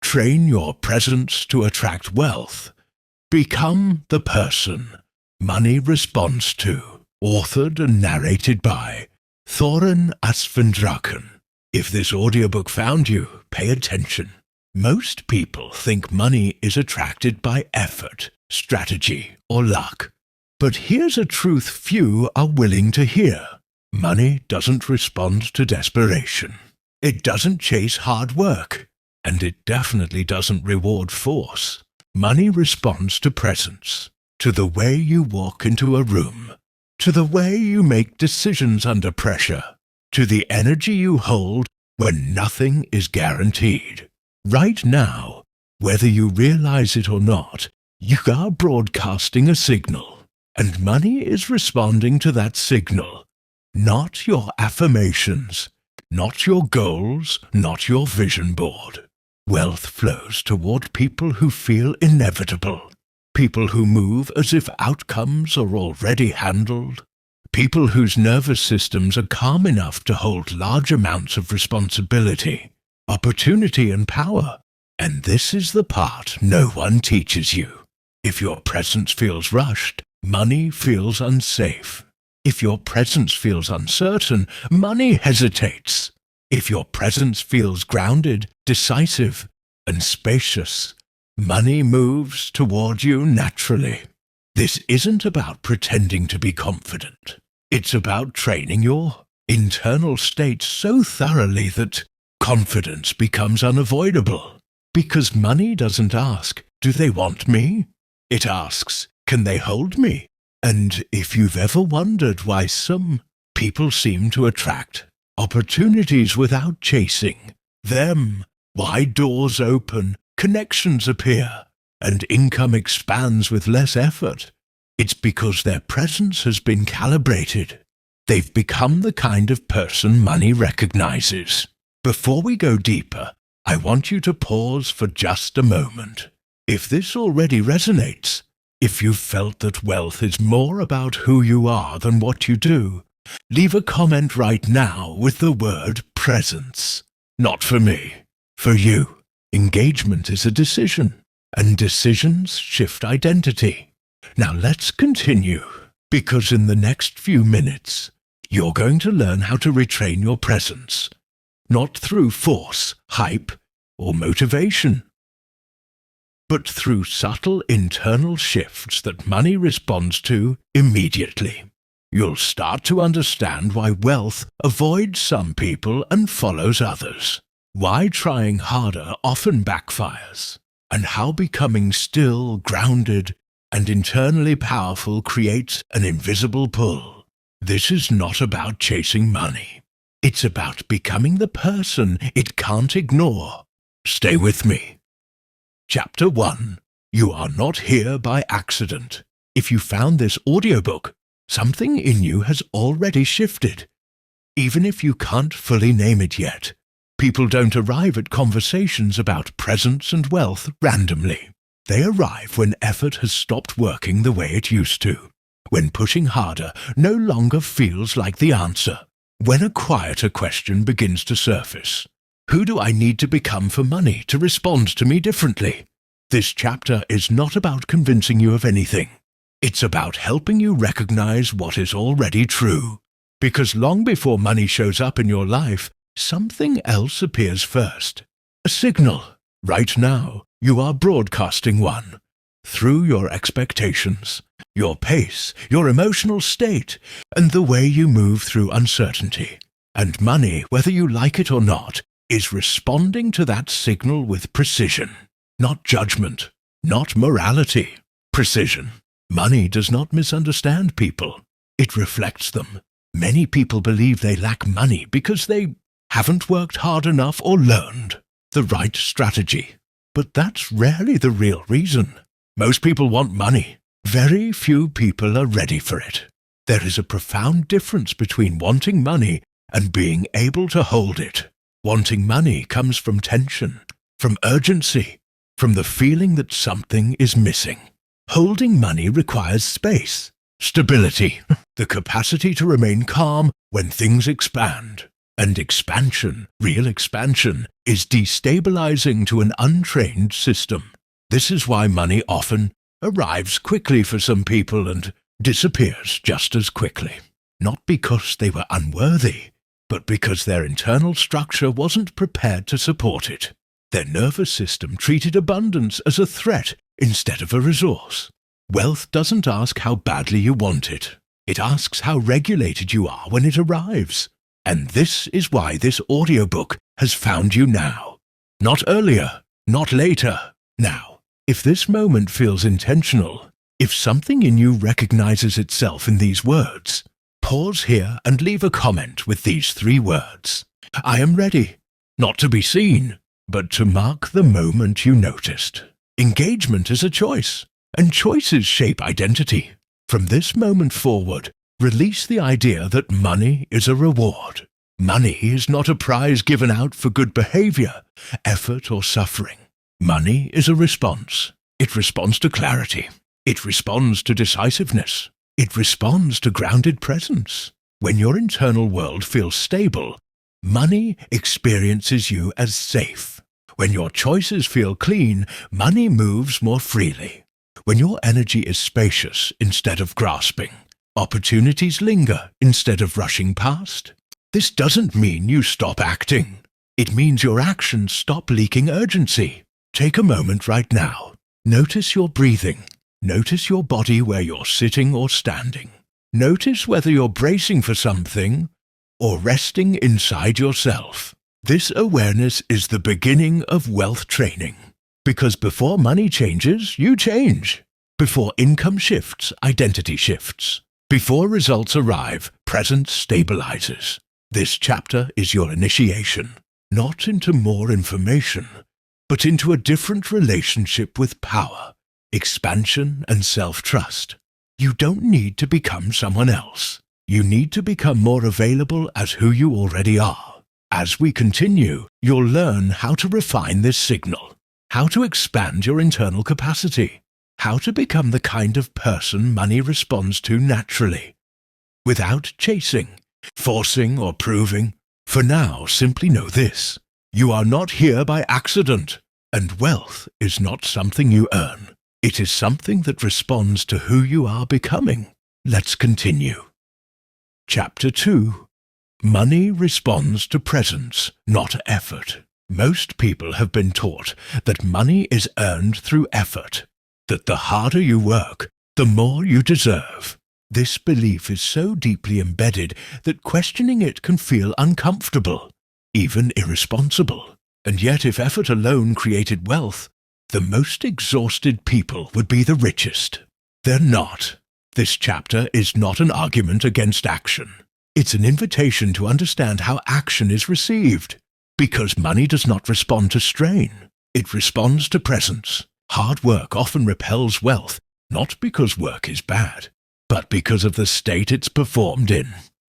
Train your presence to attract wealth. Become the person money responds to. Authored and narrated by Thoren Asvendraken. If this audiobook found you, pay attention. Most people think money is attracted by effort, strategy, or luck. But here's a truth few are willing to hear. Money doesn't respond to desperation. It doesn't chase hard work. And it definitely doesn't reward force. Money responds to presence, to the way you walk into a room, to the way you make decisions under pressure, to the energy you hold when nothing is guaranteed. Right now, whether you realize it or not, you are broadcasting a signal, and money is responding to that signal. Not your affirmations, not your goals, not your vision board. Wealth flows toward people who feel inevitable, people who move as if outcomes are already handled, people whose nervous systems are calm enough to hold large amounts of responsibility, opportunity and power. And this is the part no one teaches you. If your presence feels rushed, money feels unsafe. If your presence feels uncertain, money hesitates. If your presence feels grounded, decisive, and spacious, money moves toward you naturally. This isn't about pretending to be confident. It's about training your internal state so thoroughly that confidence becomes unavoidable. Because money doesn't ask, do they want me? It asks, can they hold me? And if you've ever wondered why some people seem to attract opportunities without chasing them, why doors open, connections appear, and income expands with less effort, it's because their presence has been calibrated. They've become the kind of person money recognizes. Before we go deeper, I want you to pause for just a moment. If this already resonates, if you've felt that wealth is more about who you are than what you do, leave a comment right now with the word presence. Not for me, for you. Engagement is a decision, and decisions shift identity. Now let's continue, because in the next few minutes, you're going to learn how to retrain your presence, not through force, hype, or motivation, but through subtle internal shifts that money responds to immediately. You'll start to understand why wealth avoids some people and follows others, why trying harder often backfires, and how becoming still, grounded, and internally powerful creates an invisible pull. This is not about chasing money. It's about becoming the person it can't ignore. Stay with me. Chapter 1. You are not here by accident. If you found this audiobook, something in you has already shifted. Even if you can't fully name it yet, people don't arrive at conversations about presence and wealth randomly. They arrive when effort has stopped working the way it used to, when pushing harder no longer feels like the answer, when a quieter question begins to surface. Who do I need to become for money to respond to me differently? This chapter is not about convincing you of anything. It's about helping you recognize what is already true. Because long before money shows up in your life, something else appears first. A signal. Right now, you are broadcasting one. Through your expectations, your pace, your emotional state, and the way you move through uncertainty. And money, whether you like it or not, is responding to that signal with precision. Not judgment, not morality. Precision. Money does not misunderstand people. It reflects them. Many people believe they lack money because they haven't worked hard enough or learned the right strategy. But that's rarely the real reason. Most people want money. Very few people are ready for it. There is a profound difference between wanting money and being able to hold it. Wanting money comes from tension, from urgency, from the feeling that something is missing. Holding money requires space, stability, the capacity to remain calm when things expand. And expansion, real expansion, is destabilizing to an untrained system. This is why money often arrives quickly for some people and disappears just as quickly. Not because they were unworthy, but because their internal structure wasn't prepared to support it. Their nervous system treated abundance as a threat instead of a resource. Wealth doesn't ask how badly you want it. It asks how regulated you are when it arrives. And this is why this audiobook has found you now. Not earlier, not later, now. If this moment feels intentional, if something in you recognizes itself in these words, pause here and leave a comment with these 3 words. I am ready, not to be seen, but to mark the moment you noticed. Engagement is a choice, and choices shape identity. From this moment forward, release the idea that money is a reward. Money is not a prize given out for good behavior, effort, or suffering. Money is a response. It responds to clarity. It responds to decisiveness. It responds to grounded presence. When your internal world feels stable, money experiences you as safe. When your choices feel clean, money moves more freely. When your energy is spacious instead of grasping, opportunities linger instead of rushing past. This doesn't mean you stop acting. It means your actions stop leaking urgency. Take a moment right now. Notice your breathing. Notice your body where you're sitting or standing. Notice whether you're bracing for something or resting inside yourself. This awareness is the beginning of wealth training. Because before money changes, you change. Before income shifts, identity shifts. Before results arrive, presence stabilizes. This chapter is your initiation, not into more information, but into a different relationship with power, expansion, and self-trust. You don't need to become someone else. You need to become more available as who you already are. As we continue, you'll learn how to refine this signal, how to expand your internal capacity, how to become the kind of person money responds to naturally, without chasing, forcing, or proving. For now, simply know this: you are not here by accident, and wealth is not something you earn. It is something that responds to who you are becoming. Let's continue. Chapter 2. Money responds to presence, not effort. Most people have been taught that money is earned through effort, that the harder you work, the more you deserve. This belief is so deeply embedded that questioning it can feel uncomfortable, even irresponsible. And yet, if effort alone created wealth, the most exhausted people would be the richest. They're not. This chapter is not an argument against action. It's an invitation to understand how action is received. Because money does not respond to strain. It responds to presence. Hard work often repels wealth, not because work is bad, but because of the state it's performed in.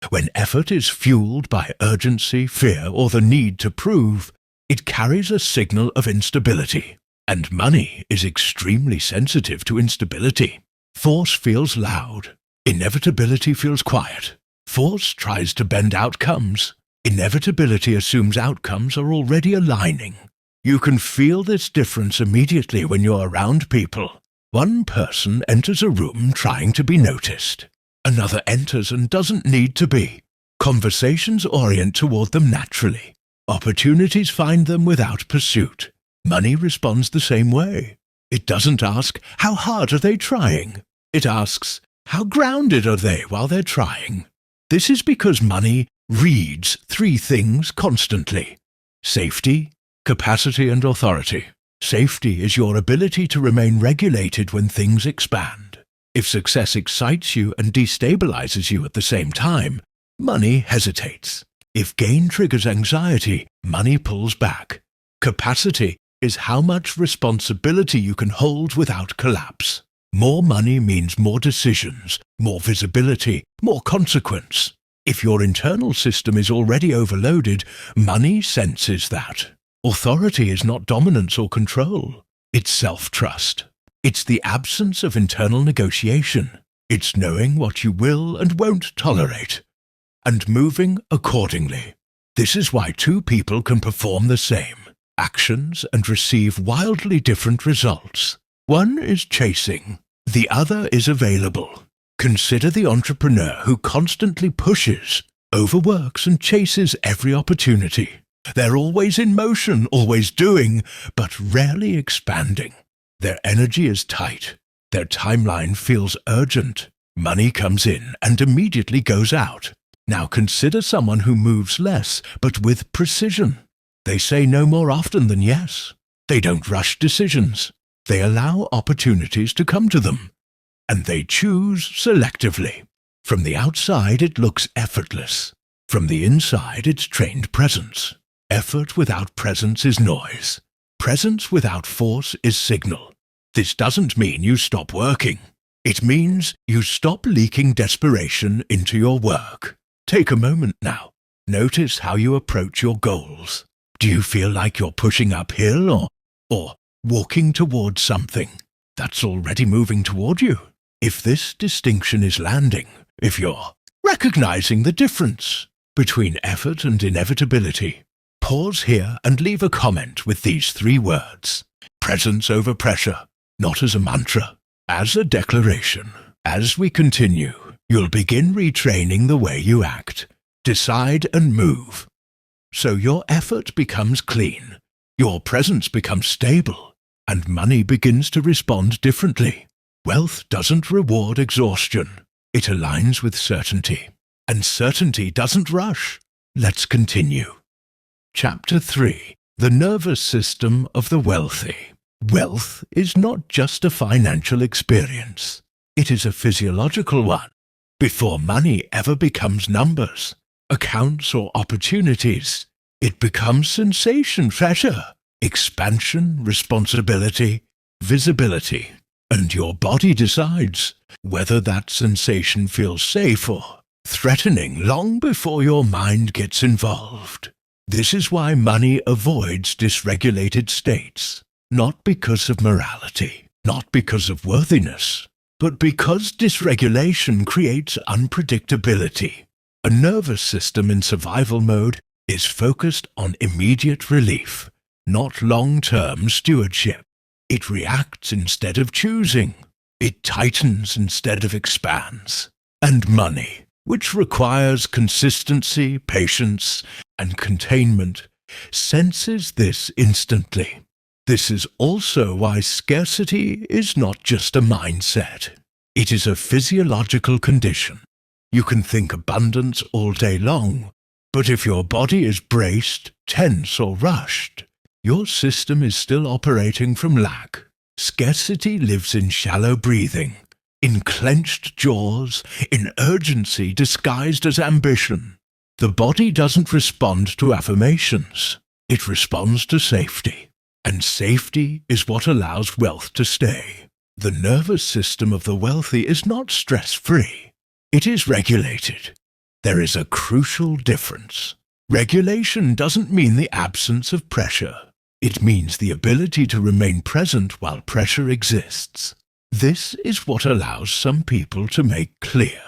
When effort is fueled by urgency, fear, or the need to prove, it carries a signal of instability. And money is extremely sensitive to instability. Force feels loud. Inevitability feels quiet. Force tries to bend outcomes. Inevitability assumes outcomes are already aligning. You can feel this difference immediately when you're around people. One person enters a room trying to be noticed. Another enters and doesn't need to be. Conversations orient toward them naturally. Opportunities find them without pursuit. Money responds the same way. It doesn't ask, how hard are they trying? It asks, how grounded are they while they're trying? This is because money reads 3 things constantly: safety, capacity, and authority. Safety is your ability to remain regulated when things expand. If success excites you and destabilizes you at the same time, money hesitates. If gain triggers anxiety, money pulls back. Capacity is how much responsibility you can hold without collapse. More money means more decisions, more visibility, more consequence. If your internal system is already overloaded, money senses that. Authority is not dominance or control. It's self-trust. It's the absence of internal negotiation. It's knowing what you will and won't tolerate, and moving accordingly. This is why two people can perform the same actions and receive wildly different results. One is chasing, the other is available. Consider the entrepreneur who constantly pushes, overworks and chases every opportunity. They're always in motion, always doing, but rarely expanding. Their energy is tight. Their timeline feels urgent. Money comes in and immediately goes out. Now consider someone who moves less, but with precision. They say no more often than yes. They don't rush decisions. They allow opportunities to come to them. And they choose selectively. From the outside it looks effortless. From the inside it's trained presence. Effort without presence is noise. Presence without force is signal. This doesn't mean you stop working. It means you stop leaking desperation into your work. Take a moment now. Notice how you approach your goals. Do you feel like you're pushing uphill or walking towards something that's already moving toward you? If this distinction is landing, if you're recognizing the difference between effort and inevitability, pause here and leave a comment with these 3 words. Presence over pressure, not as a mantra, as a declaration. As we continue, you'll begin retraining the way you act, decide and move. So your effort becomes clean, your presence becomes stable, and money begins to respond differently. Wealth doesn't reward exhaustion. It aligns with certainty. And certainty doesn't rush. Let's continue. Chapter 3. The Nervous System of the Wealthy. Wealth is not just a financial experience. It is a physiological one. Before money ever becomes numbers, accounts or opportunities, it becomes sensation, treasure, expansion, responsibility, visibility. And your body decides whether that sensation feels safe or threatening long before your mind gets involved. This is why money avoids dysregulated states, not because of morality, not because of worthiness, but because dysregulation creates unpredictability. A nervous system in survival mode is focused on immediate relief, not long-term stewardship. It reacts instead of choosing. It tightens instead of expands. And money, which requires consistency, patience, and containment, senses this instantly. This is also why scarcity is not just a mindset. It is a physiological condition. You can think abundance all day long, but if your body is braced, tense, or rushed, your system is still operating from lack. Scarcity lives in shallow breathing, in clenched jaws, in urgency disguised as ambition. The body doesn't respond to affirmations. It responds to safety. And safety is what allows wealth to stay. The nervous system of the wealthy is not stress-free. It is regulated. There is a crucial difference. Regulation doesn't mean the absence of pressure. It means the ability to remain present while pressure exists. This is what allows some people to make clear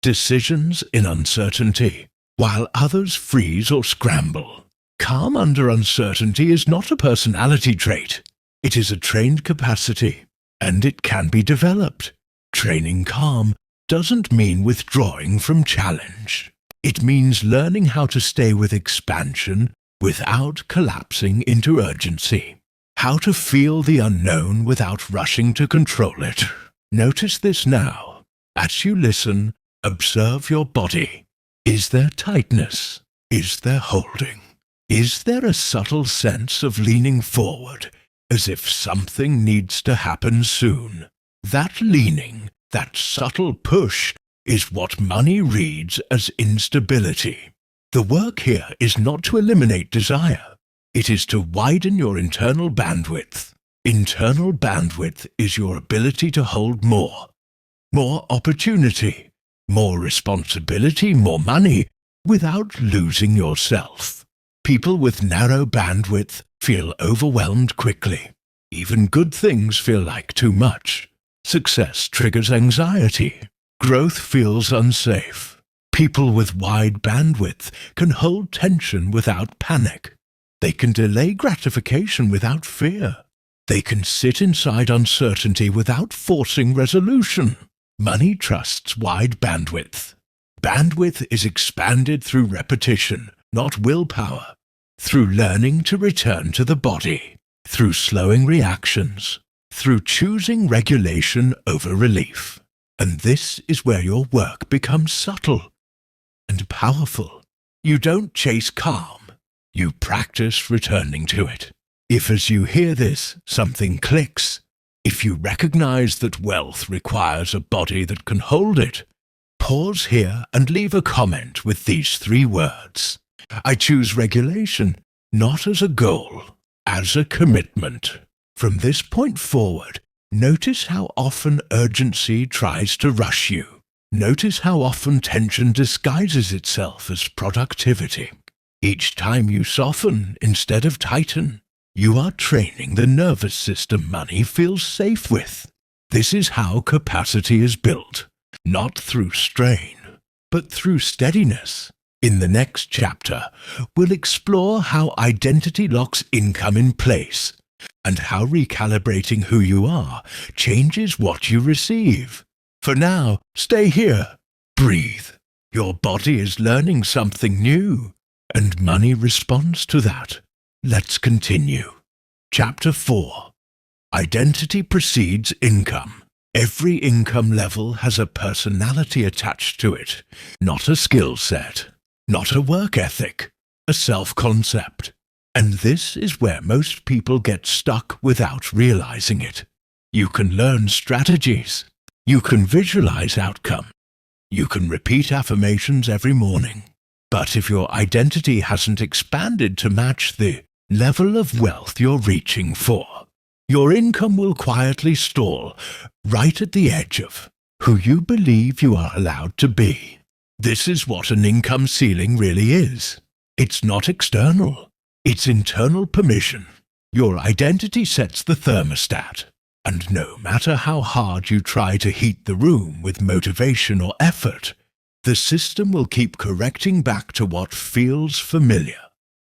decisions in uncertainty, while others freeze or scramble. Calm under uncertainty is not a personality trait. It is a trained capacity, and it can be developed. Training calm doesn't mean withdrawing from challenge. It means learning how to stay with expansion without collapsing into urgency. How to feel the unknown without rushing to control it. Notice this now. As you listen, observe your body. Is there tightness? Is there holding? Is there a subtle sense of leaning forward, as if something needs to happen soon? That leaning, that subtle push, is what money reads as instability. The work here is not to eliminate desire. It is to widen your internal bandwidth. Internal bandwidth is your ability to hold more. More opportunity, more responsibility, more money, without losing yourself. People with narrow bandwidth feel overwhelmed quickly. Even good things feel like too much. Success triggers anxiety. Growth feels unsafe. People with wide bandwidth can hold tension without panic. They can delay gratification without fear. They can sit inside uncertainty without forcing resolution. Money trusts wide bandwidth. Bandwidth is expanded through repetition, not willpower, through learning to return to the body, through slowing reactions, through choosing regulation over relief. And this is where your work becomes subtle and powerful. You don't chase calm. You practice returning to it. If as you hear this, something clicks, if you recognize that wealth requires a body that can hold it, pause here and leave a comment with these 3 words. I choose regulation, not as a goal, as a commitment. From this point forward, notice how often urgency tries to rush you. Notice how often tension disguises itself as productivity. Each time you soften instead of tighten, you are training the nervous system money feels safe with. This is how capacity is built, not through strain, but through steadiness. In the next chapter, we'll explore how identity locks income in place, and how recalibrating who you are changes what you receive. For now, stay here. Breathe. Your body is learning something new, and money responds to that. Let's continue. Chapter 4. Identity precedes income. Every income level has a personality attached to it, not a skill set, not a work ethic, a self-concept. And this is where most people get stuck without realizing it. You can learn strategies. You can visualize outcome. You can repeat affirmations every morning. But if your identity hasn't expanded to match the level of wealth you're reaching for, your income will quietly stall right at the edge of who you believe you are allowed to be. This is what an income ceiling really is. It's not external. It's internal permission. Your identity sets the thermostat. And no matter how hard you try to heat the room with motivation or effort, the system will keep correcting back to what feels familiar.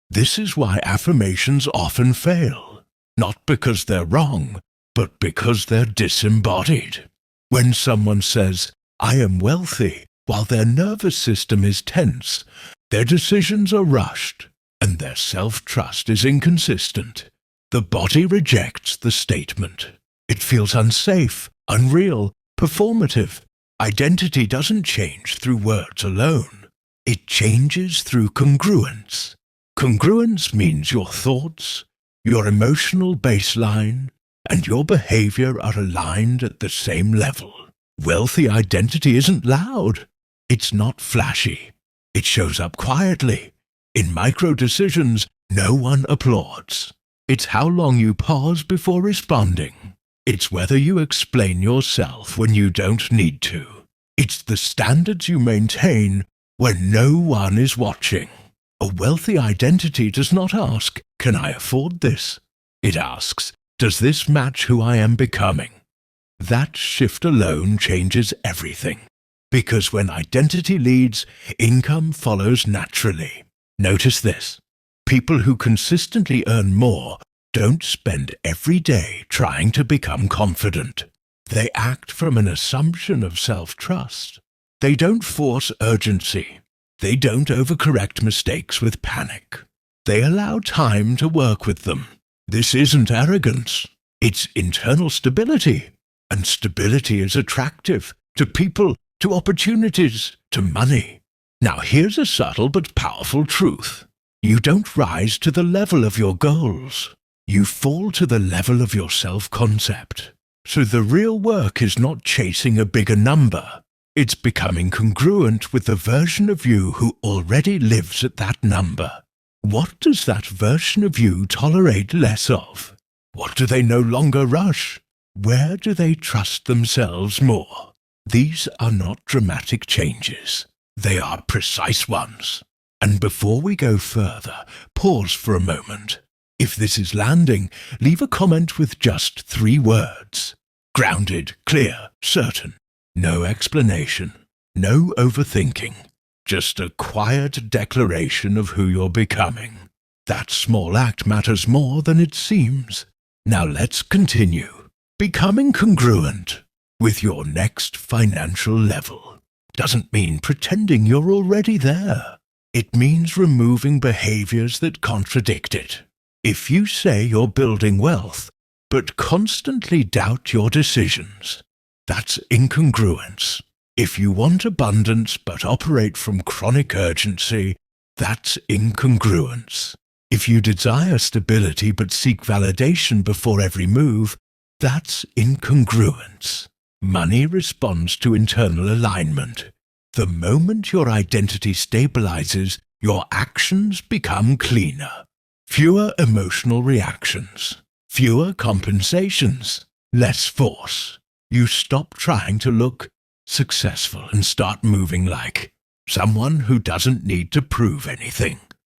This is why affirmations often fail, not because they're wrong, but because they're disembodied. When someone says, "I am wealthy," while their nervous system is tense, their decisions are rushed, and their self-trust is inconsistent. The body rejects the statement. It feels unsafe, unreal, performative. Identity doesn't change through words alone. It changes through congruence. Congruence means your thoughts, your emotional baseline, and your behavior are aligned at the same level. Wealthy identity isn't loud. It's not flashy. It shows up quietly. In micro-decisions, no one applauds. It's how long you pause before responding. It's whether you explain yourself when you don't need to. It's the standards you maintain when no one is watching. A wealthy identity does not ask, "Can I afford this?" It asks, "Does this match who I am becoming?" That shift alone changes everything. Because when identity leads, income follows naturally. Notice this. People who consistently earn more don't spend every day trying to become confident. They act from an assumption of self-trust. They don't force urgency. They don't overcorrect mistakes with panic. They allow time to work with them. This isn't arrogance. It's internal stability. And stability is attractive to people, to opportunities, to money. Now here's a subtle but powerful truth. You don't rise to the level of your goals. You fall to the level of your self-concept. So the real work is not chasing a bigger number. It's becoming congruent with the version of you who already lives at that number. What does that version of you tolerate less of? What do they no longer rush? Where do they trust themselves more? These are not dramatic changes. They are precise ones. And before we go further, pause for a moment. If this is landing, leave a comment with just 3 words. Grounded, clear, certain. No explanation. No overthinking. just a quiet declaration of who you're becoming. That small act matters more than it seems. Now let's continue. Becoming congruent with your next financial level doesn't mean pretending you're already there. It means removing behaviors that contradict it. If you say you're building wealth, but constantly doubt your decisions, that's incongruence. If you want abundance but operate from chronic urgency, that's incongruence. If you desire stability but seek validation before every move, that's incongruence. Money responds to internal alignment. The moment your identity stabilizes, your actions become cleaner. Fewer emotional reactions, fewer compensations, less force. You stop trying to look successful and start moving like someone who doesn't need to prove anything.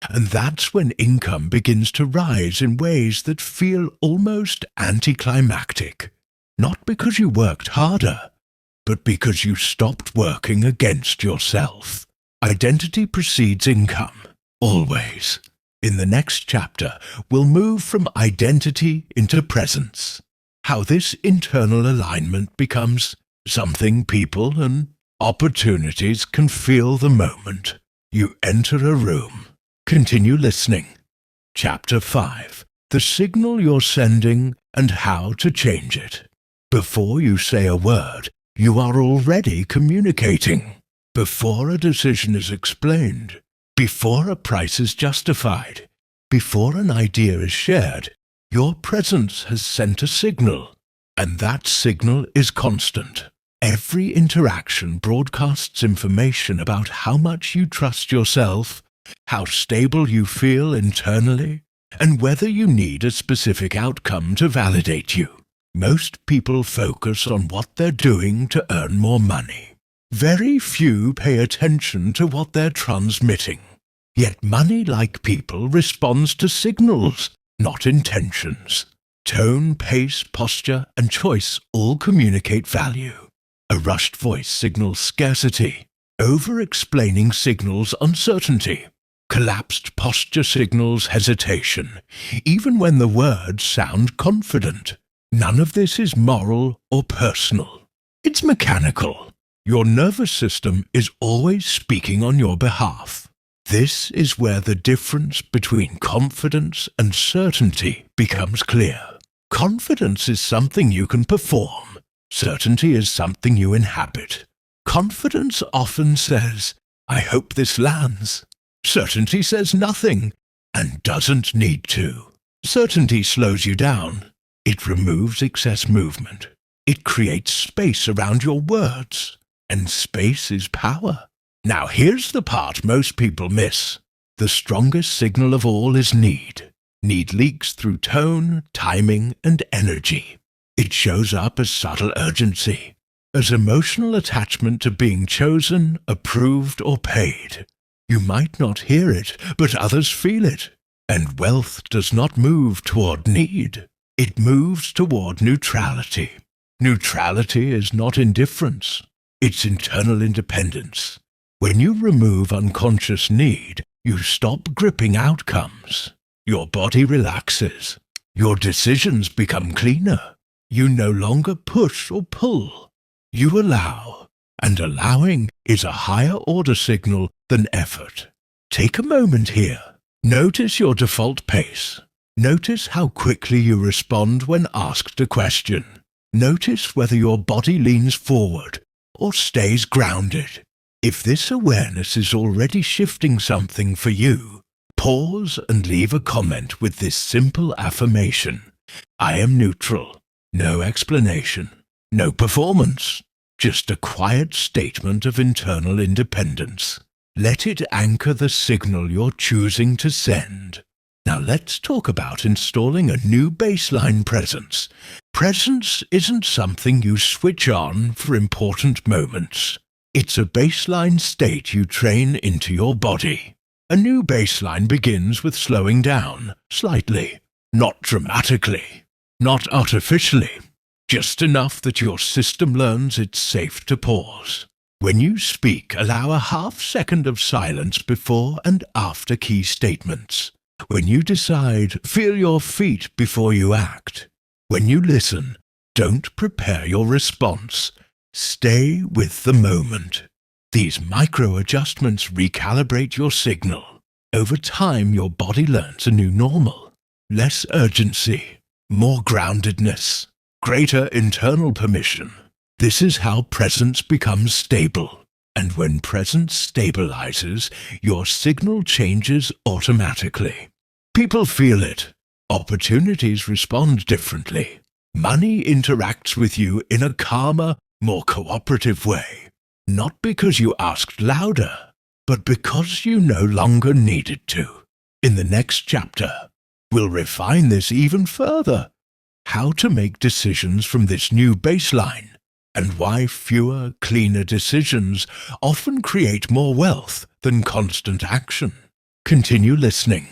And that's when income begins to rise in ways that feel almost anticlimactic. Not because you worked harder, but because you stopped working against yourself. Identity precedes income, always. In the next chapter, we'll move from identity into presence. How this internal alignment becomes something people and opportunities can feel the moment you enter a room. Continue listening. Chapter 5. The signal you're sending and how to change it. Before you say a word, you are already communicating. Before a decision is explained, before a price is justified, before an idea is shared, your presence has sent a signal, and that signal is constant. Every interaction broadcasts information about how much you trust yourself, how stable you feel internally, and whether you need a specific outcome to validate you. Most people focus on what they're doing to earn more money. Very few pay attention to what they're transmitting. Yet money, like people, responds to signals, not intentions. Tone, pace, posture, and choice all communicate value. A rushed voice signals scarcity. Over-explaining signals uncertainty. Collapsed posture signals hesitation, even when the words sound confident. None of this is moral or personal. It's mechanical. Your nervous system is always speaking on your behalf. This is where the difference between confidence and certainty becomes clear. Confidence is something you can perform. Certainty is something you inhabit. Confidence often says, "I hope this lands." Certainty says nothing, and doesn't need to. Certainty slows you down. It removes excess movement. It creates space around your words, and space is power. Now here's the part most people miss. The strongest signal of all is need. Need leaks through tone, timing, and energy. It shows up as subtle urgency, as emotional attachment to being chosen, approved, or paid. You might not hear it, but others feel it. And wealth does not move toward need. It moves toward neutrality. Neutrality is not indifference. It's internal independence. When you remove unconscious need, you stop gripping outcomes. Your body relaxes. Your decisions become cleaner. You no longer push or pull. You allow. And allowing is a higher order signal than effort. Take a moment here. Notice your default pace. Notice how quickly you respond when asked a question. Notice whether your body leans forward or stays grounded. If this awareness is already shifting something for you, pause and leave a comment with this simple affirmation. I am neutral. No explanation. No performance. Just a quiet statement of internal independence. Let it anchor the signal you're choosing to send. Now let's talk about installing a new baseline presence. Presence isn't something you switch on for important moments. It's a baseline state you train into your body. A new baseline begins with slowing down, slightly, not dramatically, not artificially, just enough that your system learns it's safe to pause. When you speak, allow a half-second of silence before and after key statements. When you decide, feel your feet before you act. When you listen, don't prepare your response. Stay with the moment. These micro-adjustments recalibrate your signal. Over time, your body learns a new normal. Less urgency, more groundedness, greater internal permission. This is how presence becomes stable. And when presence stabilizes, your signal changes automatically. People feel it. Opportunities respond differently. Money interacts with you in a calmer, more cooperative way. Not because you asked louder, but because you no longer needed to. In the next chapter, we'll refine this even further. How to make decisions from this new baseline, and why fewer, cleaner decisions often create more wealth than constant action. Continue listening.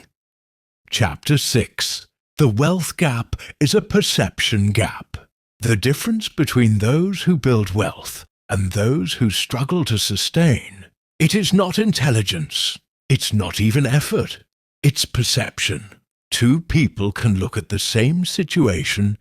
Chapter 6. The wealth gap is a perception gap. The difference between those who build wealth and those who struggle to sustain. It is not intelligence. It's not even effort. It's perception. Two people can look at the same situation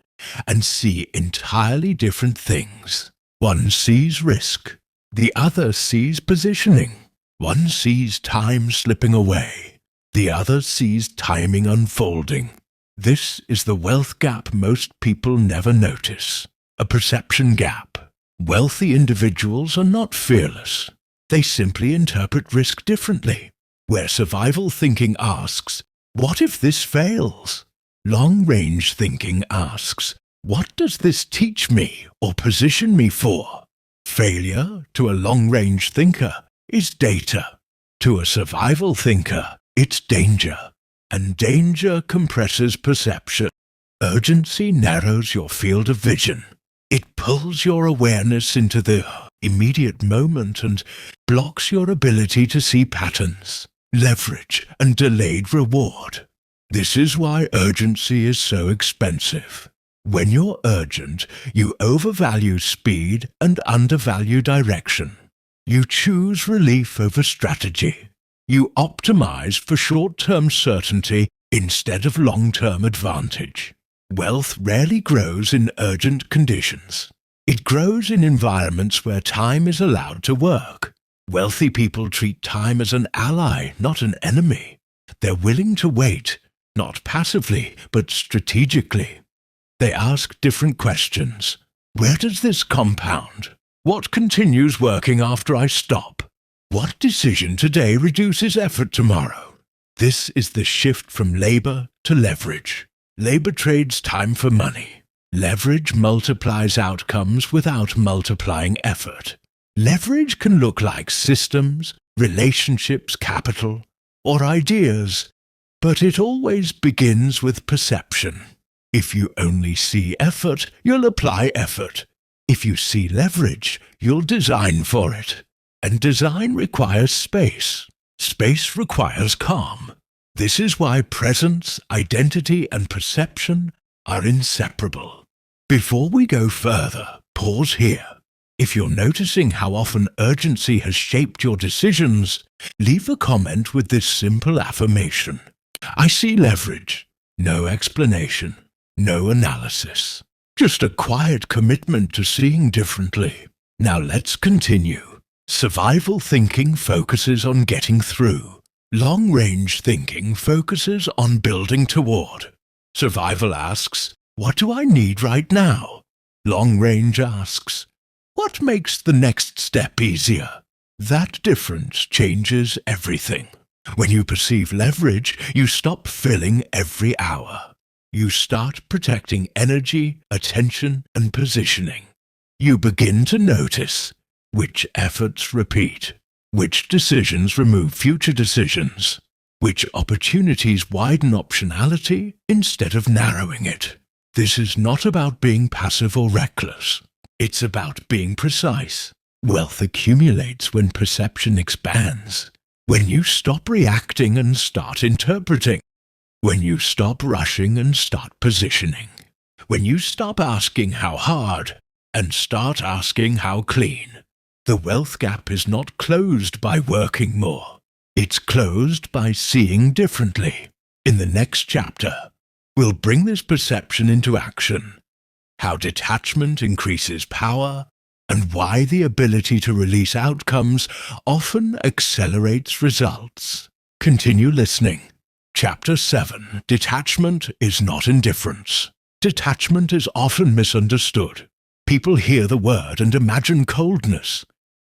and see entirely different things. One sees risk. The other sees positioning. One sees time slipping away. The other sees timing unfolding. This is the wealth gap most people never notice. A perception gap. Wealthy individuals are not fearless. They simply interpret risk differently. Where survival thinking asks, what if this fails? Long-range thinking asks, what does this teach me or position me for? Failure, to a long-range thinker, is data. To a survival thinker, it's danger. And danger compresses perception. Urgency narrows your field of vision. It pulls your awareness into the immediate moment and blocks your ability to see patterns, leverage, and delayed reward. This is why urgency is so expensive. When you're urgent, you overvalue speed and undervalue direction. You choose relief over strategy. You optimize for short-term certainty instead of long-term advantage. Wealth rarely grows in urgent conditions. It grows in environments where time is allowed to work. Wealthy people treat time as an ally, not an enemy. They're willing to wait, not passively, but strategically. They ask different questions. Where does this compound? What continues working after I stop? What decision today reduces effort tomorrow? This is the shift from labor to leverage. Labor trades time for money. Leverage multiplies outcomes without multiplying effort. Leverage can look like systems, relationships, capital, or ideas, but it always begins with perception. If you only see effort, you'll apply effort. If you see leverage, you'll design for it. And design requires space. Space requires calm. This is why presence, identity, and perception are inseparable. Before we go further, pause here. If you're noticing how often urgency has shaped your decisions, leave a comment with this simple affirmation. I see leverage. No explanation. No analysis. Just a quiet commitment to seeing differently. Now let's continue. Survival thinking focuses on getting through. Long-range thinking focuses on building toward. Survival asks, what do I need right now? Long-range asks, what makes the next step easier? That difference changes everything. When you perceive leverage, you stop filling every hour. You start protecting energy, attention, and positioning. You begin to notice which efforts repeat, which decisions remove future decisions, which opportunities widen optionality instead of narrowing it. This is not about being passive or reckless. It's about being precise. Wealth accumulates when perception expands. When you stop reacting and start interpreting. When you stop rushing and start positioning. When you stop asking how hard and start asking how clean. The wealth gap is not closed by working more. It's closed by seeing differently. In the next chapter, we'll bring this perception into action, how detachment increases power, and why the ability to release outcomes often accelerates results. Continue listening. Chapter 7. Detachment is not indifference. Detachment is often misunderstood. People hear the word and imagine coldness,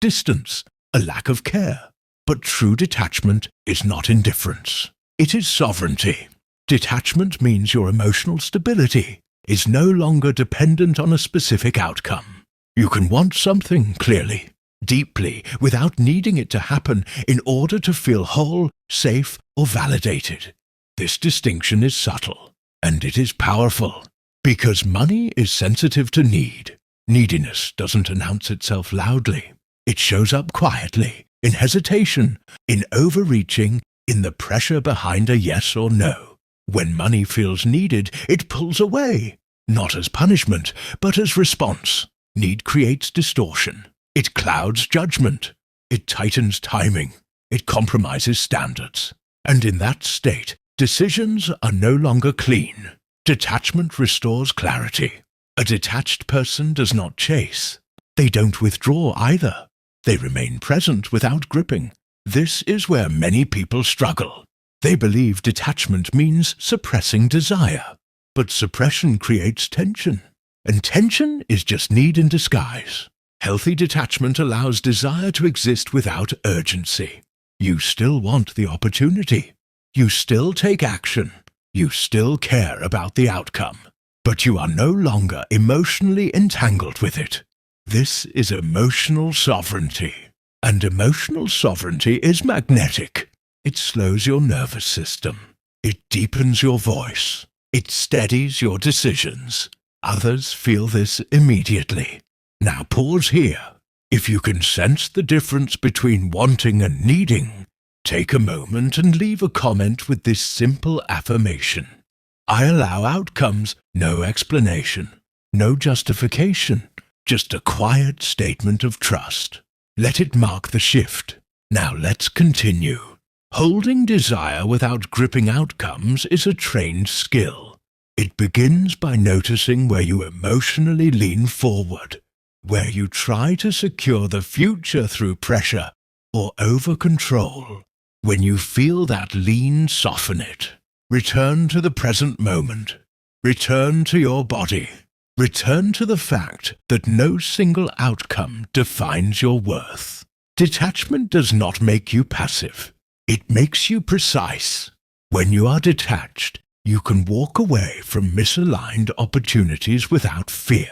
distance, a lack of care. But true detachment is not indifference. It is sovereignty. Detachment means your emotional stability is no longer dependent on a specific outcome. You can want something clearly, deeply, without needing it to happen in order to feel whole, safe, or validated. This distinction is subtle, and it is powerful, because money is sensitive to need. Neediness doesn't announce itself loudly. It shows up quietly, in hesitation, in overreaching, in the pressure behind a yes or no. When money feels needed, it pulls away, not as punishment, but as response. Need creates distortion. It clouds judgment. It tightens timing. It compromises standards. And in that state, decisions are no longer clean. Detachment restores clarity. A detached person does not chase. They don't withdraw either. They remain present without gripping. This is where many people struggle. They believe detachment means suppressing desire. But suppression creates tension. And tension is just need in disguise. Healthy detachment allows desire to exist without urgency. You still want the opportunity. You still take action. You still care about the outcome. But you are no longer emotionally entangled with it. This is emotional sovereignty. And emotional sovereignty is magnetic. It slows your nervous system. It deepens your voice. It steadies your decisions. Others feel this immediately. Now pause here. If you can sense the difference between wanting and needing, take a moment and leave a comment with this simple affirmation. I allow outcomes, no explanation, no justification, just a quiet statement of trust. Let it mark the shift. Now let's continue. Holding desire without gripping outcomes is a trained skill. It begins by noticing where you emotionally lean forward, where you try to secure the future through pressure or over-control. When you feel that lean, soften it. Return to the present moment. Return to your body. Return to the fact that no single outcome defines your worth. Detachment does not make you passive. It makes you precise. When you are detached, you can walk away from misaligned opportunities without fear.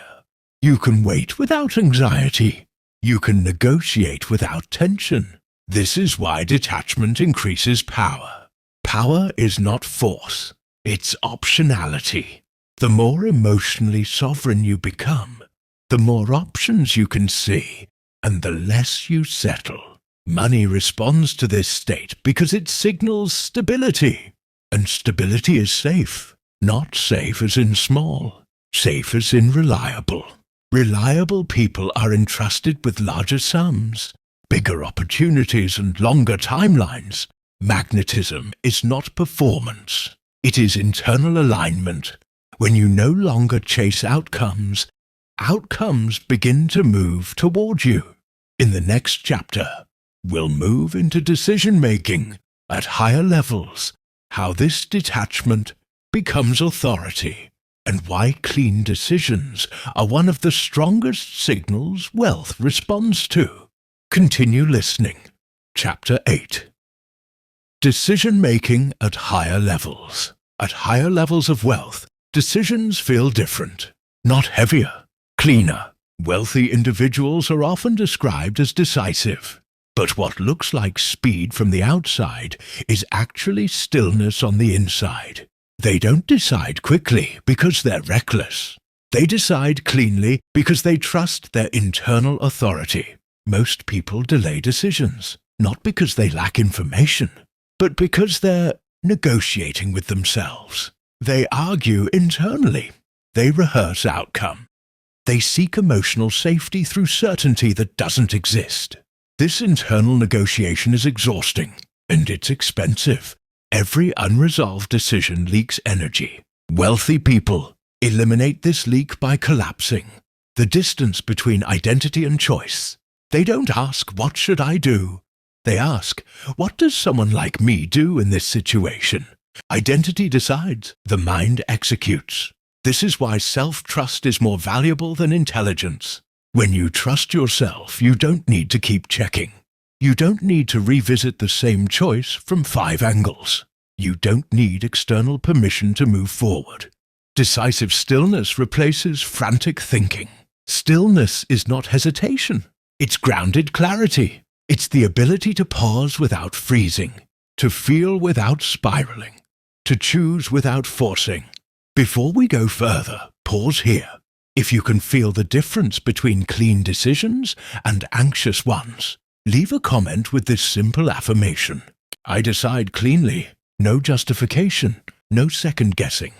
You can wait without anxiety. You can negotiate without tension. This is why detachment increases power. Power is not force. It's optionality. The more emotionally sovereign you become, the more options you can see, and the less you settle. Money responds to this state because it signals stability. And stability is safe. Not safe as in small. Safe as in reliable. Reliable people are entrusted with larger sums, bigger opportunities and longer timelines. Magnetism is not performance. It is internal alignment. When you no longer chase outcomes, outcomes begin to move toward you. In the next chapter, we'll move into decision-making at higher levels, how this detachment becomes authority, and why clean decisions are one of the strongest signals wealth responds to. Continue listening. Chapter 8. Decision-making at higher levels. At higher levels of wealth, decisions feel different, not heavier, cleaner. Wealthy individuals are often described as decisive. But what looks like speed from the outside is actually stillness on the inside. They don't decide quickly because they're reckless. They decide cleanly because they trust their internal authority. Most people delay decisions, not because they lack information, but because they're negotiating with themselves. They argue internally. They rehearse outcome. They seek emotional safety through certainty that doesn't exist. This internal negotiation is exhausting, and it's expensive. Every unresolved decision leaks energy. Wealthy people eliminate this leak by collapsing the distance between identity and choice. They don't ask, "What should I do?" They ask, "What does someone like me do in this situation?" Identity decides, the mind executes. This is why self-trust is more valuable than intelligence. When you trust yourself, you don't need to keep checking. You don't need to revisit the same choice from 5 angles. You don't need external permission to move forward. Decisive stillness replaces frantic thinking. Stillness is not hesitation. It's grounded clarity. It's the ability to pause without freezing, to feel without spiraling, to choose without forcing. Before we go further, pause here. If you can feel the difference between clean decisions and anxious ones, leave a comment with this simple affirmation. I decide cleanly. No justification, no second guessing.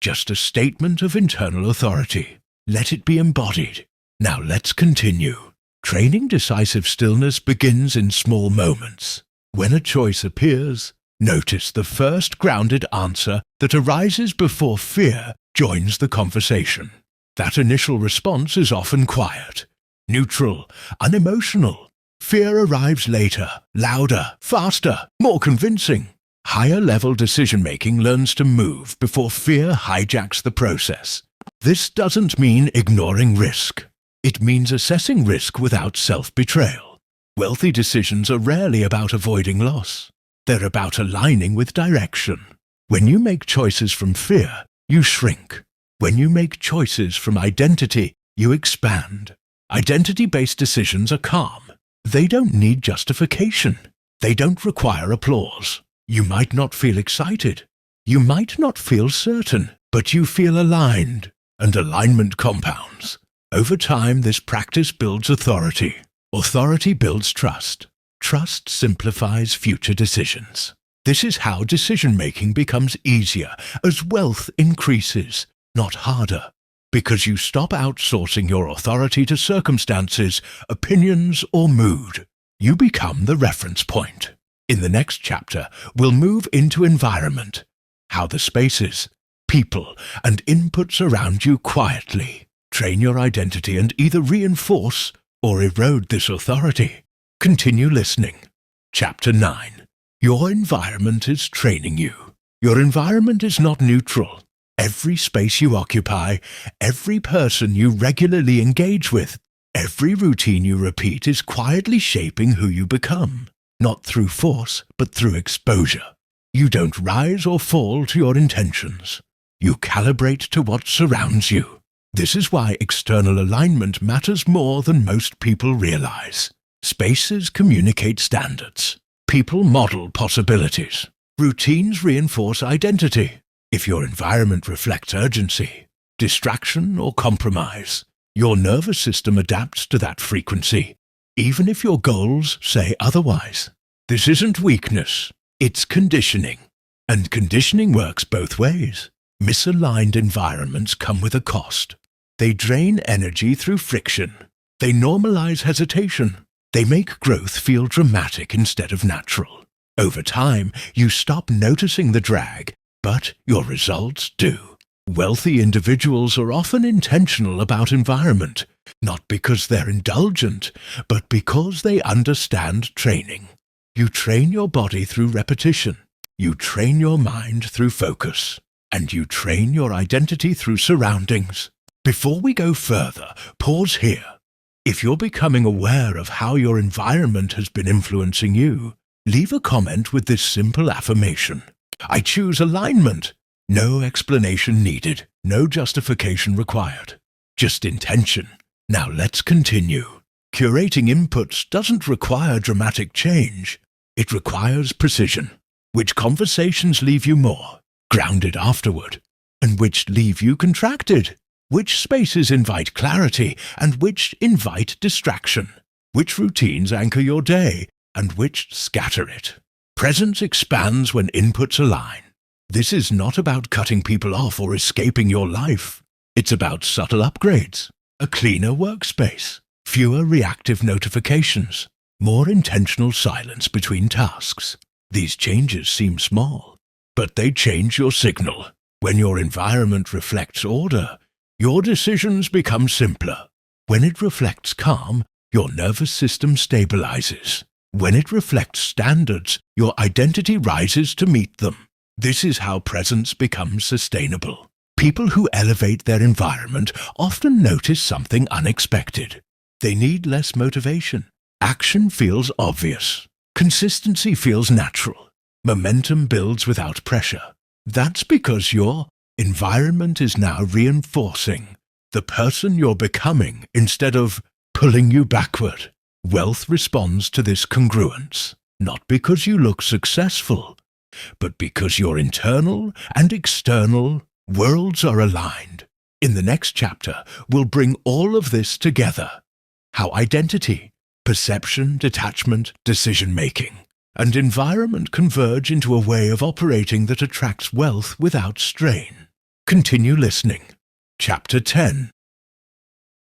Just a statement of internal authority. Let it be embodied. Now let's continue. Training decisive stillness begins in small moments. When a choice appears, notice the first grounded answer that arises before fear joins the conversation. That initial response is often quiet, neutral, unemotional. Fear arrives later, louder, faster, more convincing. Higher-level decision-making learns to move before fear hijacks the process. This doesn't mean ignoring risk. It means assessing risk without self-betrayal. Wealthy decisions are rarely about avoiding loss. They're about aligning with direction. When you make choices from fear, you shrink. When you make choices from identity, you expand. Identity-based decisions are calm. They don't need justification. They don't require applause. You might not feel excited. You might not feel certain, but you feel aligned, and alignment compounds. Over time, this practice builds authority. Authority builds trust. Trust simplifies future decisions. This is how decision-making becomes easier as wealth increases, not harder, because you stop outsourcing your authority to circumstances, opinions, or mood. You become the reference point. In the next chapter, we'll move into environment, how the spaces, people, and inputs around you quietly train your identity and either reinforce or erode this authority. Continue listening. Chapter 9. Your environment is training you. Your environment is not neutral. Every space you occupy, every person you regularly engage with, every routine you repeat is quietly shaping who you become, not through force, but through exposure. You don't rise or fall to your intentions. You calibrate to what surrounds you. This is why external alignment matters more than most people realize. Spaces communicate standards. People model possibilities. Routines reinforce identity. If your environment reflects urgency, distraction, or compromise, your nervous system adapts to that frequency, even if your goals say otherwise. This isn't weakness, it's conditioning. And conditioning works both ways. Misaligned environments come with a cost. They drain energy through friction. They normalize hesitation. They make growth feel dramatic instead of natural. Over time, you stop noticing the drag, but your results do. Wealthy individuals are often intentional about environment, not because they're indulgent, but because they understand training. You train your body through repetition. You train your mind through focus. And you train your identity through surroundings. Before we go further, pause here. If you're becoming aware of how your environment has been influencing you, leave a comment with this simple affirmation. I choose alignment. No explanation needed. No justification required. Just intention. Now let's continue. Curating inputs doesn't require dramatic change. It requires precision. Which conversations leave you more grounded afterward, and which leave you contracted? Which spaces invite clarity, and which invite distraction? Which routines anchor your day, and which scatter it? Presence expands when inputs align. This is not about cutting people off or escaping your life. It's about subtle upgrades. A cleaner workspace, fewer reactive notifications, more intentional silence between tasks. These changes seem small, but they change your signal. When your environment reflects order, your decisions become simpler. When it reflects calm, your nervous system stabilizes. When it reflects standards, your identity rises to meet them. This is how presence becomes sustainable. People who elevate their environment often notice something unexpected. They need less motivation. Action feels obvious. Consistency feels natural. Momentum builds without pressure. That's because your environment is now reinforcing the person you're becoming instead of pulling you backward. Wealth responds to this congruence, not because you look successful, but because your internal and external worlds are aligned. In the next chapter, we'll bring all of this together. How identity, perception, detachment, decision-making, and environment converge into a way of operating that attracts wealth without strain. Continue listening. Chapter 10.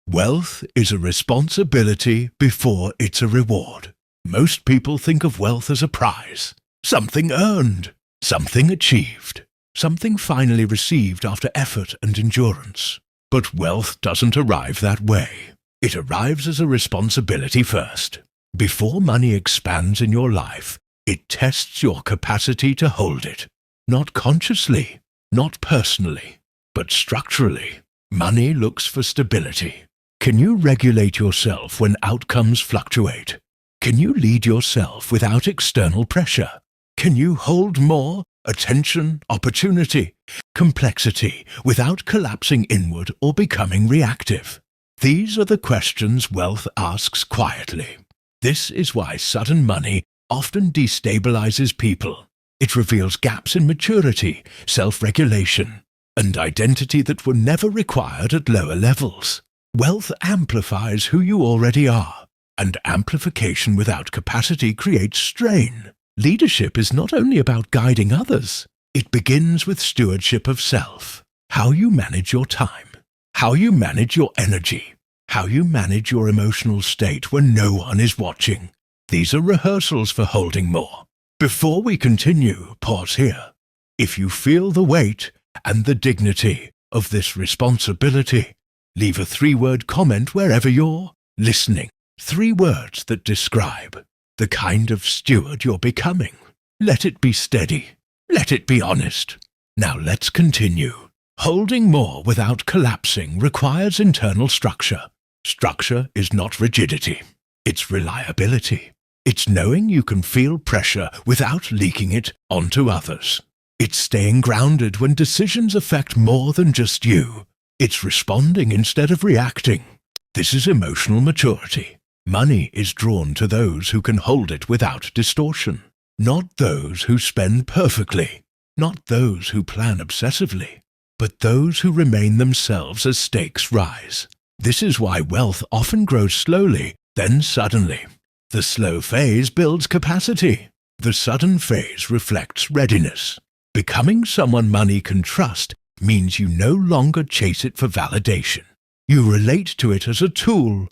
Wealth is a responsibility before it's a reward. Most people think of wealth as a prize, something earned, something achieved, something finally received after effort and endurance. But wealth doesn't arrive that way. It arrives as a responsibility first. Before money expands in your life, it tests your capacity to hold it. Not consciously, not personally, but structurally. Money looks for stability. Can you regulate yourself when outcomes fluctuate? Can you lead yourself without external pressure? Can you hold more attention, opportunity, complexity without collapsing inward or becoming reactive? These are the questions wealth asks quietly. This is why sudden money often destabilizes people. It reveals gaps in maturity, self-regulation, and identity that were never required at lower levels. Wealth amplifies who you already are, and amplification without capacity creates strain. Leadership is not only about guiding others. It begins with stewardship of self. How you manage your time, how you manage your energy, how you manage your emotional state when no one is watching. These are rehearsals for holding more. Before we continue, pause here. If you feel the weight and the dignity of this responsibility, leave a 3-word comment wherever you're listening. 3 words that describe the kind of steward you're becoming. Let it be steady. Let it be honest. Now let's continue. Holding more without collapsing requires internal structure. Structure is not rigidity. It's reliability. It's knowing you can feel pressure without leaking it onto others. It's staying grounded when decisions affect more than just you. It's responding instead of reacting. This is emotional maturity. Money is drawn to those who can hold it without distortion, not those who spend perfectly, not those who plan obsessively, but those who remain themselves as stakes rise. This is why wealth often grows slowly, then suddenly. The slow phase builds capacity. The sudden phase reflects readiness. Becoming someone money can trust means you no longer chase it for validation. You relate to it as a tool,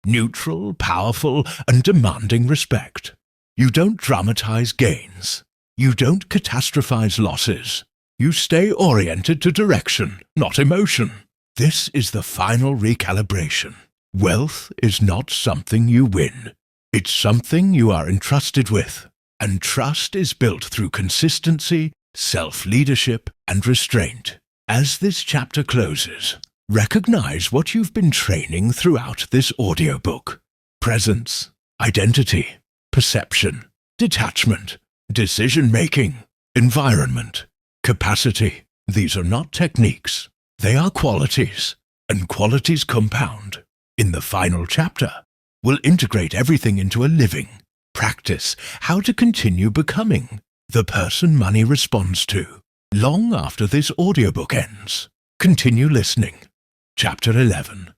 neutral, powerful, and demanding respect. You don't dramatize gains. You don't catastrophize losses. You stay oriented to direction, not emotion. This is the final recalibration. Wealth is not something you win. It's something you are entrusted with. And trust is built through consistency, self-leadership, and restraint. As this chapter closes, recognize what you've been training throughout this audiobook. Presence, identity, perception, detachment, decision-making, environment, capacity. These are not techniques. They are qualities, and qualities compound. In the final chapter, we'll integrate everything into a living practice, how to continue becoming the person money responds to, long after this audiobook ends. Continue listening. Chapter 11.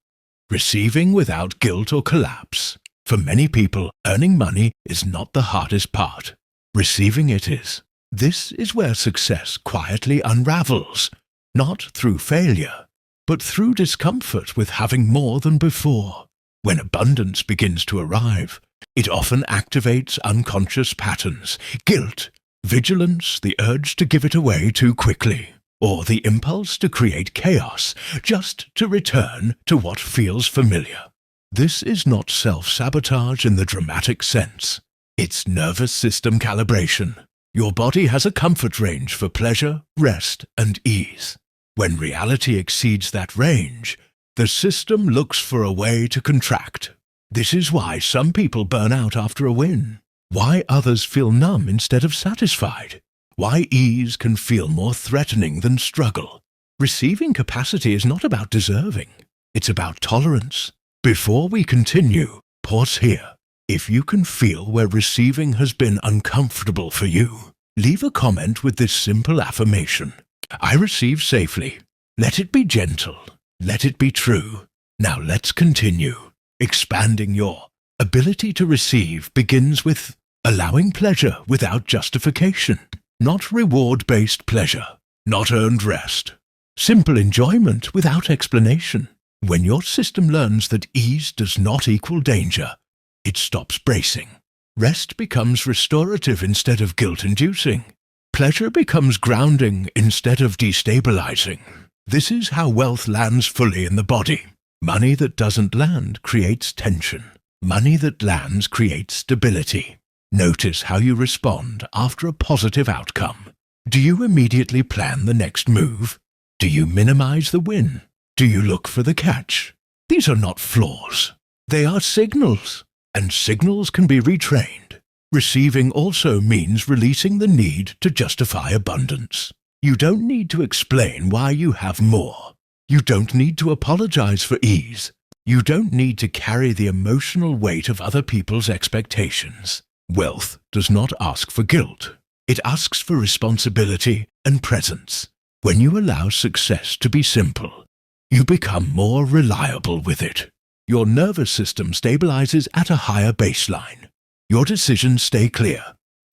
Receiving without guilt or collapse. For many people, earning money is not the hardest part. Receiving it is. This is where success quietly unravels, not through failure, but through discomfort with having more than before. When abundance begins to arrive, it often activates unconscious patterns, guilt, vigilance, the urge to give it away too quickly, or the impulse to create chaos just to return to what feels familiar. This is not self-sabotage in the dramatic sense. It's nervous system calibration. Your body has a comfort range for pleasure, rest, and ease. When reality exceeds that range, the system looks for a way to contract. This is why some people burn out after a win, why others feel numb instead of satisfied, why ease can feel more threatening than struggle. Receiving capacity is not about deserving, it's about tolerance. Before we continue, pause here. If you can feel where receiving has been uncomfortable for you, leave a comment with this simple affirmation. I receive safely. Let it be gentle. Let it be true. Now let's continue. Expanding your ability to receive begins with allowing pleasure without justification. Not reward-based pleasure. Not earned rest. Simple enjoyment without explanation. When your system learns that ease does not equal danger, it stops bracing. Rest becomes restorative instead of guilt-inducing. Pleasure becomes grounding instead of destabilizing. This is how wealth lands fully in the body. Money that doesn't land creates tension. Money that lands creates stability. Notice how you respond after a positive outcome. Do you immediately plan the next move? Do you minimize the win? Do you look for the catch? These are not flaws. They are signals. And signals can be retrained. Receiving also means releasing the need to justify abundance. You don't need to explain why you have more. You don't need to apologize for ease. You don't need to carry the emotional weight of other people's expectations. Wealth does not ask for guilt. It asks for responsibility and presence. When you allow success to be simple, you become more reliable with it. Your nervous system stabilizes at a higher baseline. Your decisions stay clear.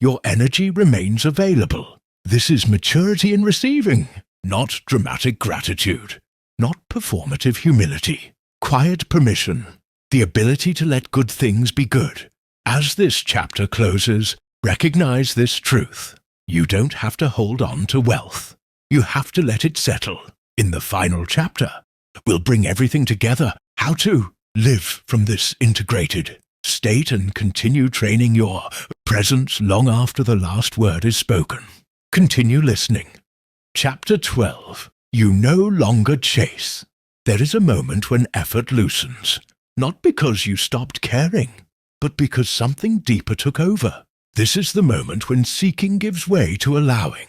Your energy remains available. This is maturity in receiving, not dramatic gratitude, not performative humility. Quiet permission, the ability to let good things be good. As this chapter closes, recognize this truth. You don't have to hold on to wealth. You have to let it settle. In the final chapter, we'll bring everything together. How to live from this integrated state and continue training your presence long after the last word is spoken. Continue listening. Chapter 12. You no longer chase. There is a moment when effort loosens, not because you stopped caring, but because something deeper took over. This is the moment when seeking gives way to allowing,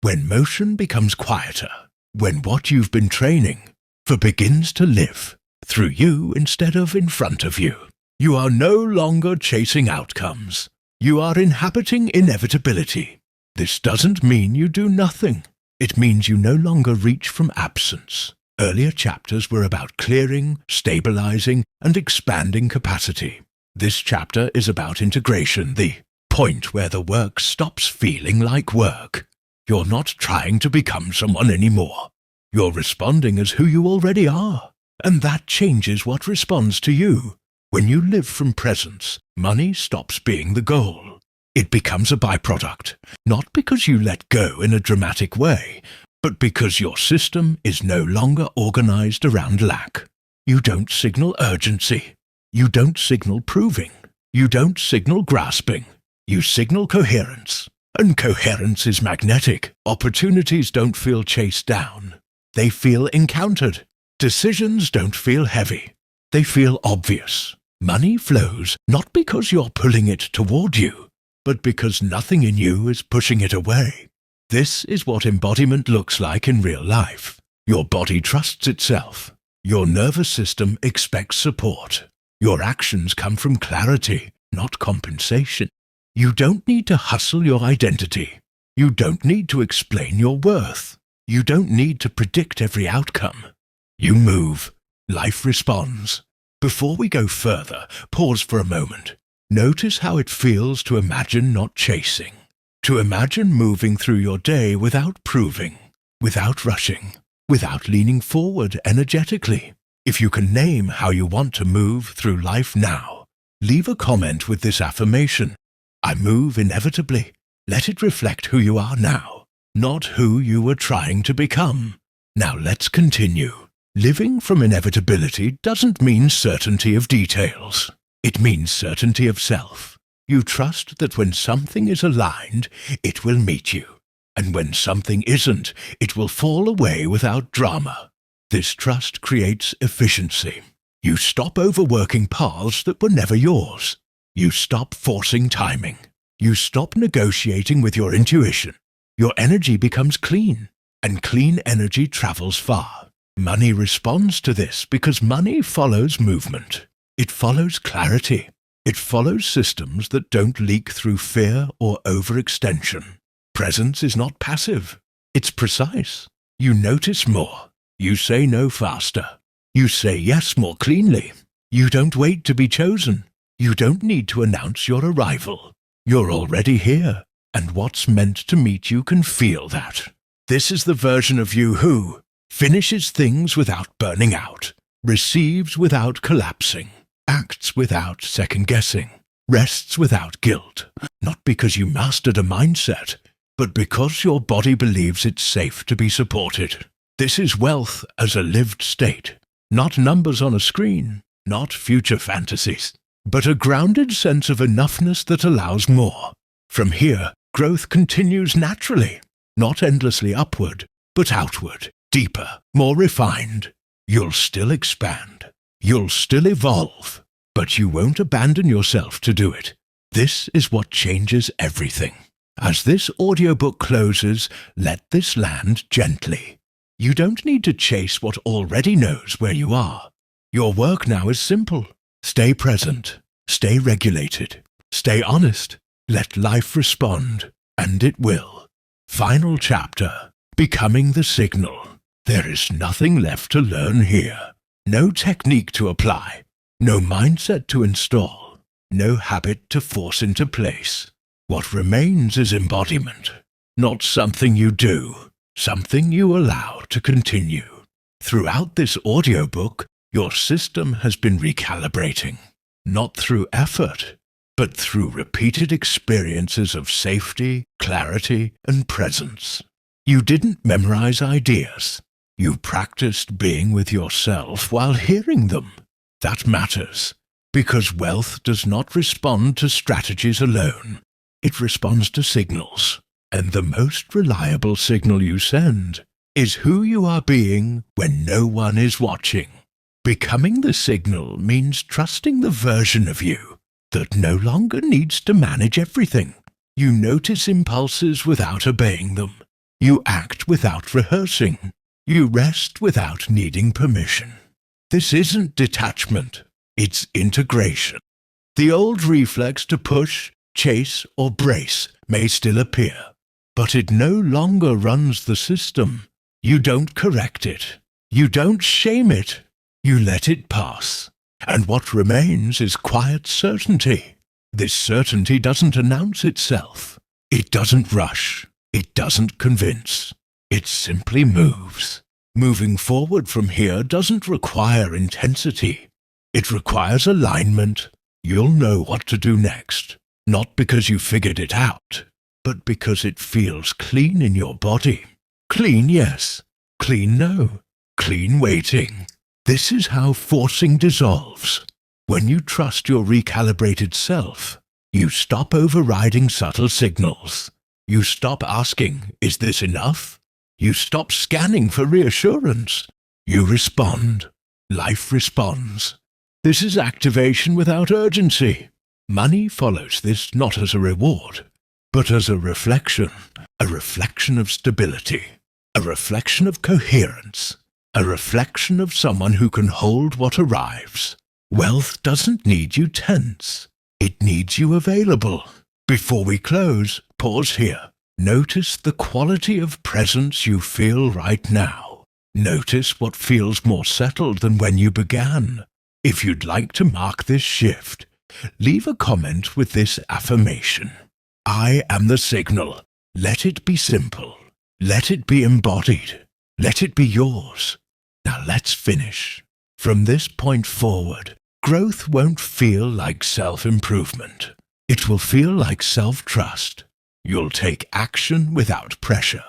when motion becomes quieter, when what you've been training for begins to live through you instead of in front of you. You are no longer chasing outcomes. You are inhabiting inevitability. This doesn't mean you do nothing. It means you no longer reach from absence. Earlier chapters were about clearing, stabilizing, and expanding capacity. This chapter is about integration, the point where the work stops feeling like work. You're not trying to become someone anymore. You're responding as who you already are. And that changes what responds to you. When you live from presence, money stops being the goal. It becomes a byproduct, not because you let go in a dramatic way, but because your system is no longer organized around lack. You don't signal urgency. You don't signal proving. You don't signal grasping. You signal coherence. And coherence is magnetic. Opportunities don't feel chased down. They feel encountered. Decisions don't feel heavy. They feel obvious. Money flows not because you're pulling it toward you, but because nothing in you is pushing it away. This is what embodiment looks like in real life. Your body trusts itself. Your nervous system expects support. Your actions come from clarity, not compensation. You don't need to hustle your identity. You don't need to explain your worth. You don't need to predict every outcome. You move. Life responds. Before we go further, pause for a moment. Notice how it feels to imagine not chasing. To imagine moving through your day without proving, without rushing. without leaning forward energetically. If you can name how you want to move through life now, leave a comment with this affirmation. I move inevitably. Let it reflect who you are now, not who you were trying to become. Now let's continue. Living from inevitability doesn't mean certainty of details. It means certainty of self. You trust that when something is aligned, it will meet you. And when something isn't, it will fall away without drama. This trust creates efficiency. You stop overworking paths that were never yours. You stop forcing timing. You stop negotiating with your intuition. Your energy becomes clean, and clean energy travels far. Money responds to this because money follows movement. It follows clarity. It follows systems that don't leak through fear or overextension. Presence is not passive. It's precise. You notice more. You say no faster. You say yes more cleanly. You don't wait to be chosen. You don't need to announce your arrival. You're already here, and what's meant to meet you can feel that. This is the version of you who finishes things without burning out, receives without collapsing, acts without second-guessing, rests without guilt, not because you mastered a mindset, but because your body believes it's safe to be supported. This is wealth as a lived state, not numbers on a screen, not future fantasies, but a grounded sense of enoughness that allows more. From here, growth continues naturally, not endlessly upward, but outward, deeper, more refined. You'll still expand. You'll still evolve, but you won't abandon yourself to do it. This is what changes everything. As this audiobook closes, let this land gently. You don't need to chase what already knows where you are. Your work now is simple. Stay present. Stay regulated. Stay honest. Let life respond, and it will. Final chapter. Becoming the signal. There is nothing left to learn here. No technique to apply. No mindset to install. No habit to force into place. What remains is embodiment. Not something you do. Something you allow to continue. Throughout this audiobook, your system has been recalibrating. Not through effort, but through repeated experiences of safety, clarity, and presence. You didn't memorize ideas. You practiced being with yourself while hearing them. That matters, because wealth does not respond to strategies alone. It responds to signals, and the most reliable signal you send is who you are being when no one is watching. Becoming the signal means trusting the version of you that no longer needs to manage everything. You notice impulses without obeying them. You act without rehearsing. You rest without needing permission. This isn't detachment, it's integration. The old reflex to push, chase, or brace may still appear, but it no longer runs the system. You don't correct it. You don't shame it. You let it pass. And what remains is quiet certainty. This certainty doesn't announce itself. It doesn't rush. It doesn't convince. It simply moves. Moving forward from here doesn't require intensity. It requires alignment. You'll know what to do next. Not because you figured it out, but because it feels clean in your body. Clean, yes. Clean, no. Clean waiting. This is how forcing dissolves. When you trust your recalibrated self, you stop overriding subtle signals. You stop asking, is this enough? You stop scanning for reassurance. You respond. Life responds. This is activation without urgency. Money follows this not as a reward, but as a reflection of stability, a reflection of coherence, a reflection of someone who can hold what arrives. Wealth doesn't need you tense. It needs you available. Before we close, pause here. Notice the quality of presence you feel right now. Notice what feels more settled than when you began. If you'd like to mark this shift, leave a comment with this affirmation. I am the signal. Let it be simple. Let it be embodied. Let it be yours. Now let's finish. From this point forward, growth won't feel like self-improvement. It will feel like self-trust. You'll take action without pressure.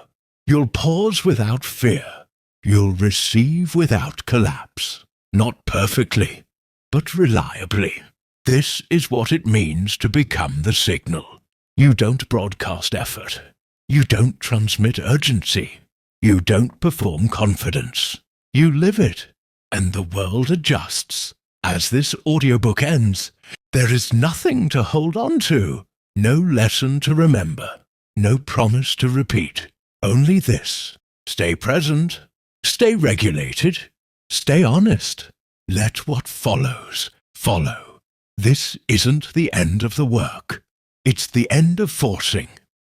You'll pause without fear. You'll receive without collapse. Not perfectly, but reliably. This is what it means to become the signal. You don't broadcast effort. You don't transmit urgency. You don't perform confidence. You live it, and the world adjusts. As this audiobook ends, there is nothing to hold on to, no lesson to remember, no promise to repeat. Only this: stay present, stay regulated, stay honest. Let what follows follow. This isn't the end of the work. It's the end of forcing,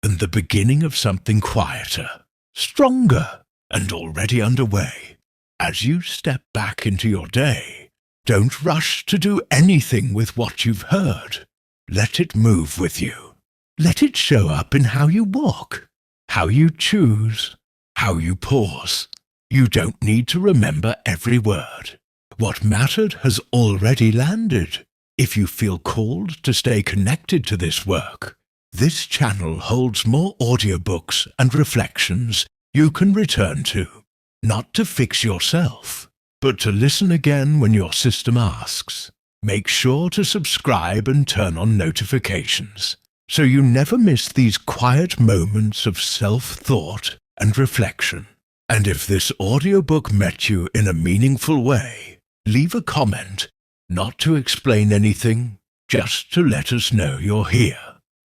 and the beginning of something quieter, stronger, and already underway. As you step back into your day, don't rush to do anything with what you've heard. Let it move with you. Let it show up in how you walk, how you choose, how you pause. You don't need to remember every word. What mattered has already landed. If you feel called to stay connected to this work, this channel holds more audiobooks and reflections you can return to, not to fix yourself, but to listen again when your system asks. Make sure to subscribe and turn on notifications, so you never miss these quiet moments of self-thought and reflection. And if this audiobook met you in a meaningful way, leave a comment, not to explain anything, just to let us know you're here.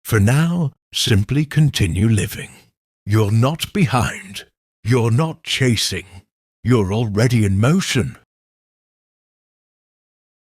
For now, simply continue living. You're not behind. You're not chasing. You're already in motion.